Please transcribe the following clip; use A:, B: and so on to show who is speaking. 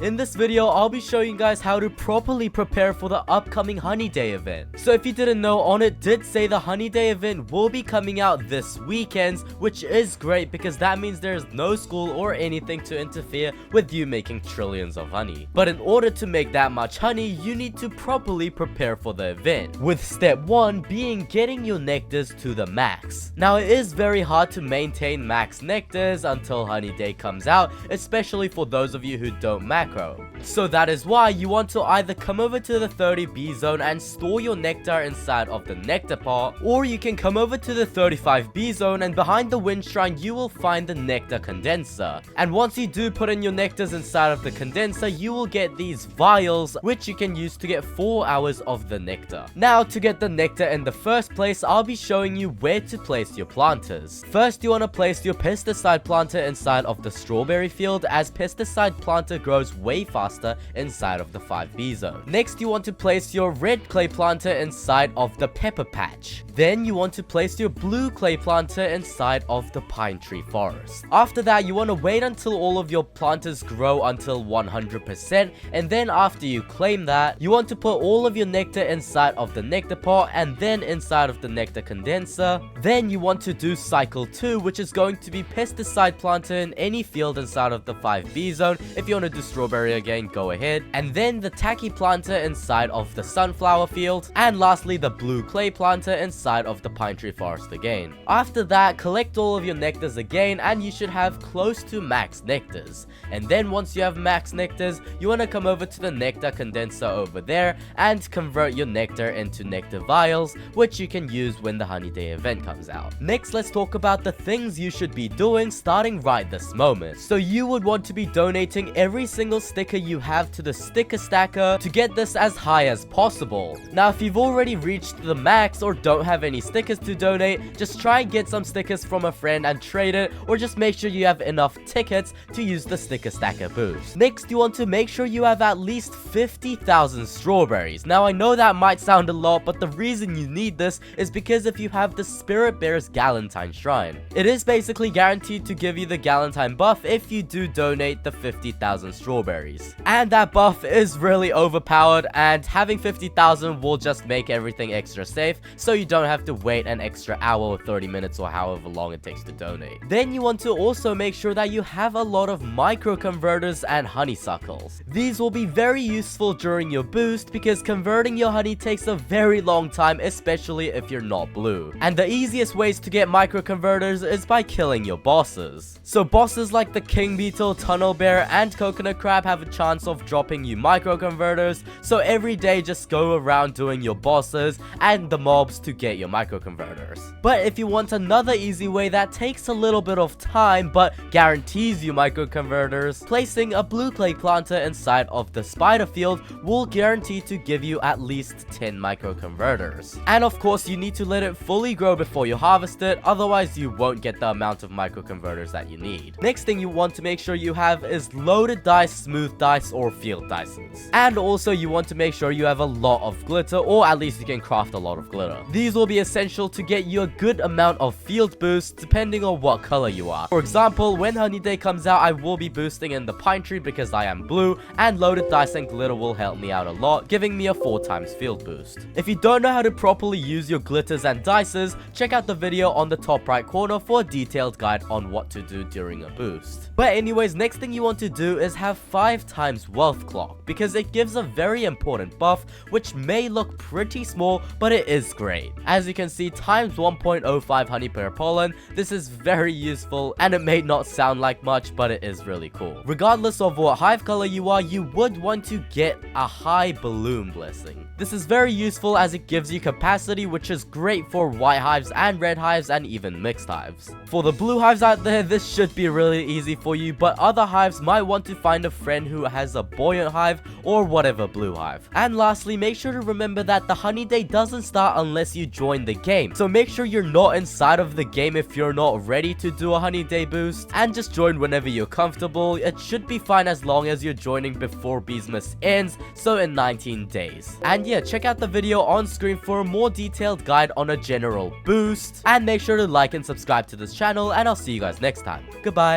A: In this video, I'll be showing you guys how to properly prepare for the upcoming Honey Day event. So if you didn't know, Onnet did say the Honey Day event will be coming out this weekend, which is great because that means there's no school or anything to interfere with you making trillions of honey. But in order to make that much honey, you need to properly prepare for the event, with step 1 being getting your nectars to the max. Now it is very hard to maintain max nectars until Honey Day comes out, especially for those of you who don't macro. So that is why you want to either come over to the 30B zone and store your nectar inside of the nectar pot, or you can come over to the 35B zone and behind the wind shrine you will find the nectar condenser. And once you do put in your nectars inside of the condenser, you will get these vials which you can use to get 4 hours of the nectar. Now to get the nectar in the first place, I'll be showing you where to place your planters. First you want to place your pesticide planter inside of the strawberry field, as pesticide planter grows way faster inside of the 5B zone. Next you want to place your red clay planter inside of the pepper patch. Then you want to place your blue clay planter inside of the pine tree forest. After that you want to wait until all of your planters grow until 100%, and then after you claim that, you want to put all of your nectar inside of the nectar pot and then inside of the nectar condenser. Then you want to do cycle 2, which is going to be pesticide planter in any field inside of the 5B zone. If you want to do strawberry again, go ahead. And then the tacky planter inside of the sunflower field, and lastly the blue clay planter inside of the pine tree forest again. After that, collect all of your nectars again and you should have close to max nectars. And then once you have max nectars, you want to come over to the nectar condenser over there and convert your nectar into nectar vials, which you can use when the Honey Day event comes out. Next, let's talk about the things you should be doing starting right this moment. So you would want to be donating every single sticker you have to the sticker stacker to get this as high as possible. Now if you've already reached the max or don't have any stickers to donate, just try and get some stickers from a friend and trade it, or just make sure you have enough tickets to use the sticker stacker boost. Next, you want to make sure you have at least 50,000 strawberries. Now I know that might sound a lot, but the reason you need this is because if you have the Spirit Bear's Galentine Shrine, it is basically guaranteed to give you the Galentine buff if you do donate the 50,000 strawberries. And that buff is really overpowered, and having 50,000 will just make everything extra safe, so you don't have to wait an extra hour or 30 minutes or however long it takes to donate. Then you want to also make sure that you have a lot of micro converters and honeysuckles. These will be very useful during your boost because converting your honey takes a very long time, especially if you're not blue. And the easiest ways to get micro converters is by killing your bosses. So bosses like the king beetle, tunnel bear, and coconut crab have a chance of dropping you micro converters, so every day just go around doing your bosses and the mobs to get your micro converters. But if you want another easy way that takes a little bit of time but guarantees you micro converters, placing a blue clay planter inside of the spider field will guarantee to give you at least 10 micro converters. And of course you need to let it fully grow before you harvest it, otherwise you won't get the amount of micro converters that you need. Next thing you want to make sure you have is loaded dice, smooth dice, or field dices. And also you want to make sure you have a lot of glitter, or at least you can craft a lot of glitter. These will be essential to get you a good amount of field boosts depending on what color you are. For example, when Honey Day comes out, I will be boosting in the pine tree because I am blue, and loaded dice and glitter will help me out a lot, giving me a 4 times field boost. If you don't know how to properly use your glitters and dices, check out the video on the top right corner for a detailed guide on what to do during a boost. But anyways, next thing you want to do is have 5 times wealth clock, because it gives a very important buff which may look pretty small, but it is great. As you can see, times 1.05 honey per pollen. This is very useful and it may not sound like much, but it is really cool. Regardless of what hive color you are, you would want to get a high balloon blessing. This is very useful as it gives you capacity, which is great for white hives and red hives and even mixed hives. For the blue hives out there, this should be really easy for you, but other hives might want to find a friend who has a buoyant hive or whatever blue hive. And lastly, make sure to remember that the Honey Day doesn't start unless you join the game, so make sure you're not inside of the game if you're not ready to do a Honey Day boost, and just join whenever you're comfortable. It should be fine as long as you're joining before Beesmas ends, so in 19 days. And yeah, check out the video on screen for a more detailed guide on a general boost, and make sure to like and subscribe to this channel, and I'll see you guys next time. Goodbye.